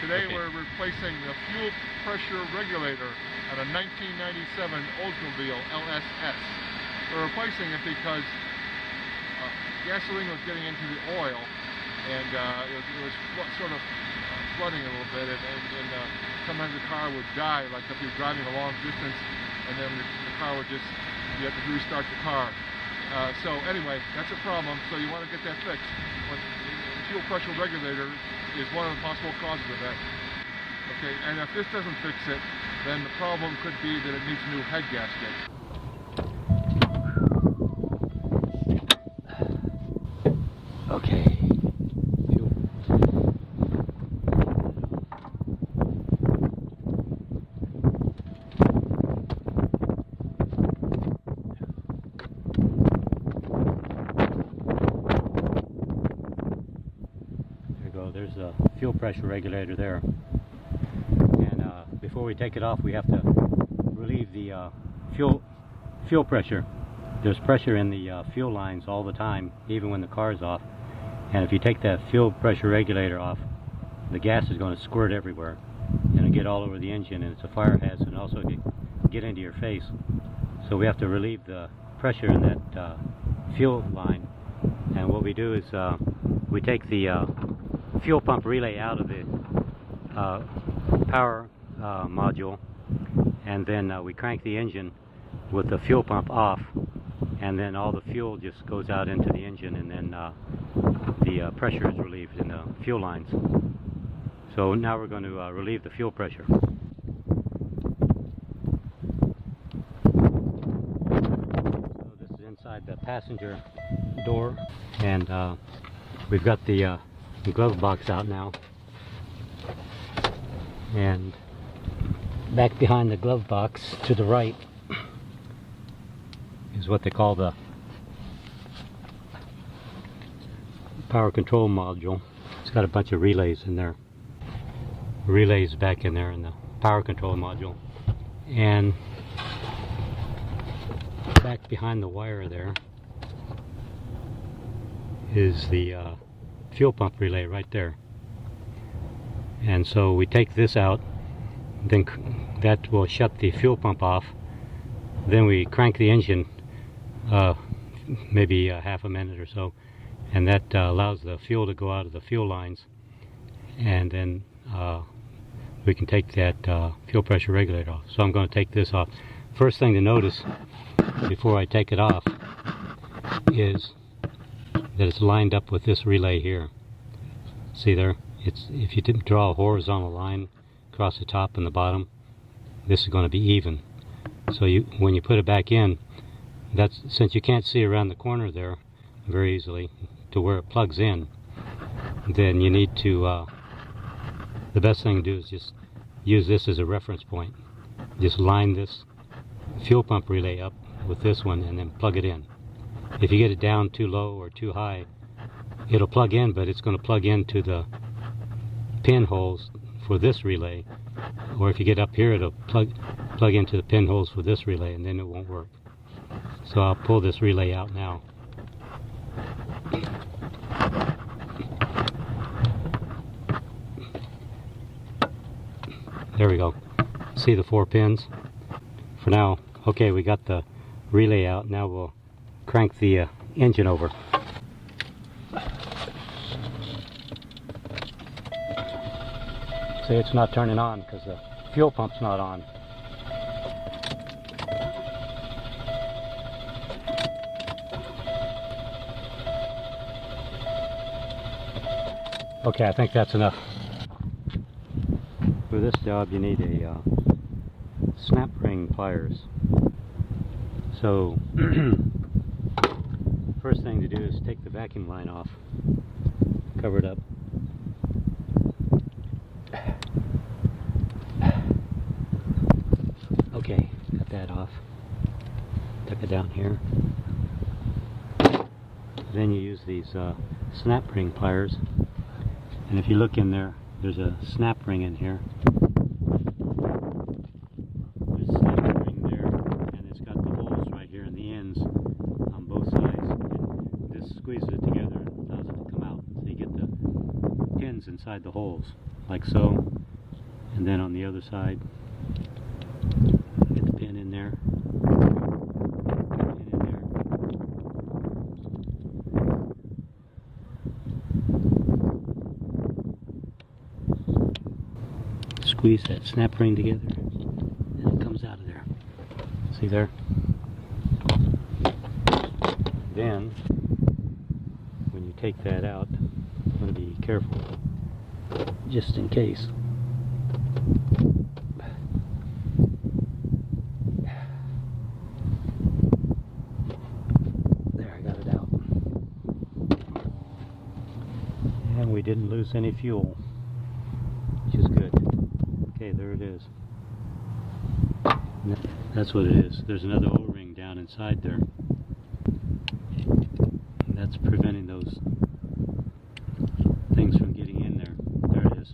Today Okay. we're replacing the fuel pressure regulator on a 1997 Oldsmobile LSS. We're replacing it because gasoline was getting into the oil, and it was sort of flooding a little bit, and sometimes the car would die, like if you're driving a long distance, and then the car would just, you have to restart the car. So anyway, that's a problem, so you want to get that fixed. The fuel pressure regulator is one of the possible causes of that. Okay, and if this doesn't fix it, then the problem could be that it needs a new head gasket. Okay. There's a fuel pressure regulator there, and before we take it off we have to relieve the fuel pressure. There's pressure in the fuel lines all the time, even when the car's off, and if you take that fuel pressure regulator off, the gas is going to squirt everywhere and it'll get all over the engine, and it's a fire hazard, and also get into your face. So we have to relieve the pressure in that fuel line, and what we do is we take the fuel pump relay out of the power module, and then we crank the engine with the fuel pump off, and then all the fuel just goes out into the engine, and then the pressure is relieved in the fuel lines. So now we're going to relieve the fuel pressure. So this is inside the passenger door, and we've got the glove box out now, and back behind the glove box to the right is what they call the power control module. It's got a bunch of relays in there, relays back in there in the power control module, and back behind the wire there is the fuel pump relay right there. And so we take this out, then that will shut the fuel pump off. Then we crank the engine maybe half a minute or so, and that allows the fuel to go out of the fuel lines, and then we can take that fuel pressure regulator off. So I'm going to take this off. First thing to notice before I take it off is that it's lined up with this relay here. See there? If you didn't draw a horizontal line across the top and the bottom, this is going to be even. So when you put it back in, since you can't see around the corner there very easily to where it plugs in, then you need to, the best thing to do is just use this as a reference point. Just line this fuel pump relay up with this one and then plug it in. If you get it down too low or too high, it'll plug in, but it's going to plug into the pinholes for this relay, or if you get up here, it'll plug into the pinholes for this relay, and then it won't work. So I'll pull this relay out now. There we go. See the 4 pins? For now, okay, we got the relay out. Now we'll crank the engine over. See, it's not turning on because the fuel pump's not on. Okay, I think that's enough. For this job you need a snap ring pliers. So first thing to do is take the vacuum line off, cover it up. Okay, got that off. Tuck it down here. Then you use these snap ring pliers, and if you look in there, there's a snap ring in here. There's a snap ring there, and it's got the holes right here in the ends on both sides. And this squeezes it together and allows it to come out. So you get the pins inside the holes. like so, and then on the other side, get the pin in there, pin in there. Squeeze that snap ring together, and it comes out of there. See there? Then, when you take that out, I'm going to be careful, just in case. There, I got it out. And we didn't lose any fuel, which is good. Okay, there it is. That's what it is. There's another O-ring down inside there. That's preventing those things from getting in there. There it is.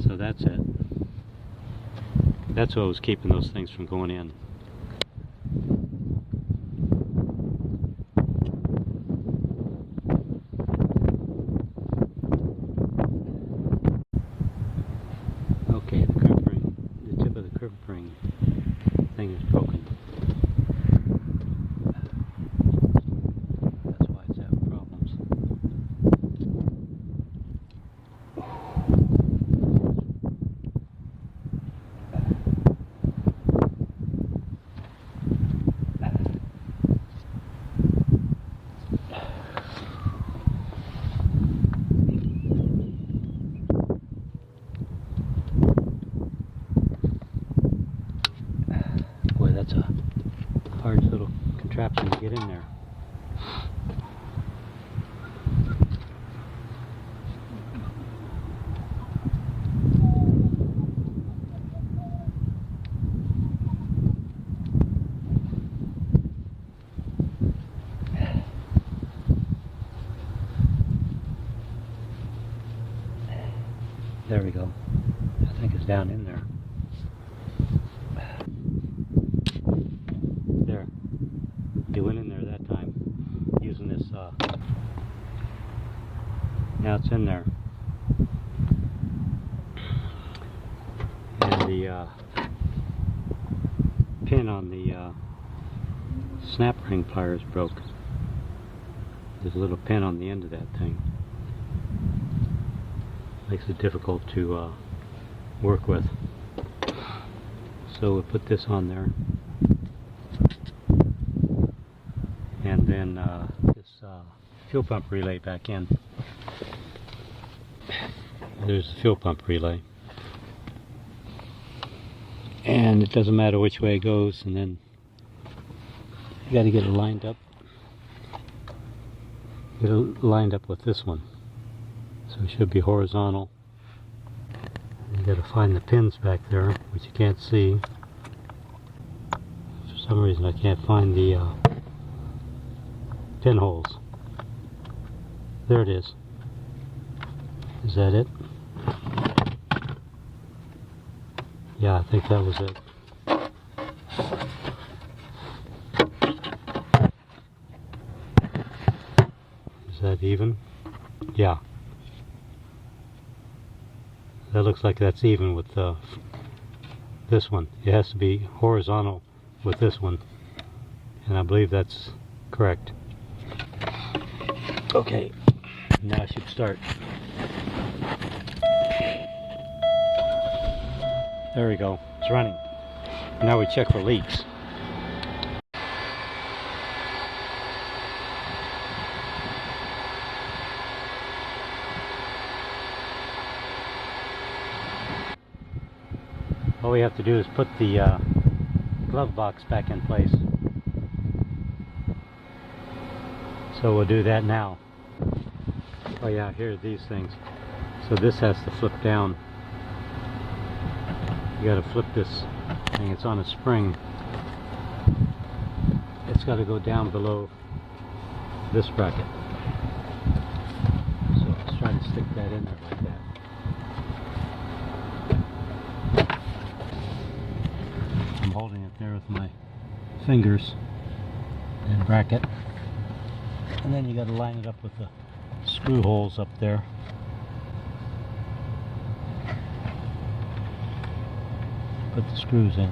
So that's it. That's what was keeping those things from going in. Okay, the crimp ring, the tip of the crimp ring thing is broken. That's why it's having problems. Boy, that's a hard little contraption to get in there. There we go. I think it's down in there. There. It went in there that time using this. Now it's in there. And the pin on the snap ring pliers broke. There's a little pin on the end of that thing. Makes it difficult to work with. So we'll put this on there. And then this fuel pump relay back in. There's the fuel pump relay. And it doesn't matter which way it goes, and then you got to get it lined up. Get it lined up with this one. So it should be horizontal. You got to find the pins back there, which you can't see. For some reason I can't find the pinholes. There it is. Is that it? Yeah, I think that was it. Is that even? Yeah. That looks like that's even with this one. It has to be horizontal with this one. And I believe that's correct. Okay, now I should start. There we go, it's running. Now we check for leaks. All we have to do is put the glove box back in place. So we'll do that now. Oh yeah, here are these things. So this has to flip down. You got to flip this thing. It's on a spring. It's got to go down below this bracket. So let's try to stick that in there like that. I'm holding it there with my fingers and bracket. And then you got to line it up with the screw holes up there. Put the screws in.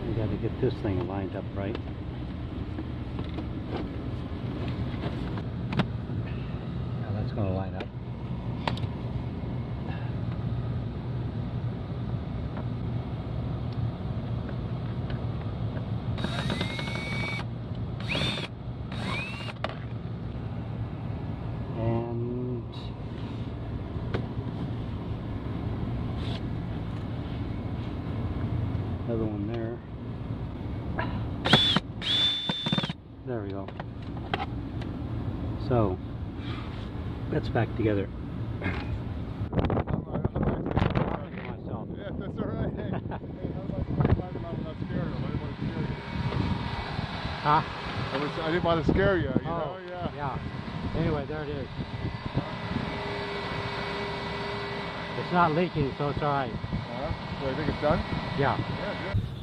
You got to get this thing lined up right. Now that's going to line up. And another one there. There we go. So that's back together. Yeah, that's all right. Hey, how about not scared him? I didn't want to scare you. Huh? I didn't want to scare you, you know? Oh, yeah. Anyway, there it is. It's not leaking, so it's all right. So I think it's done? Yeah. Yeah, good.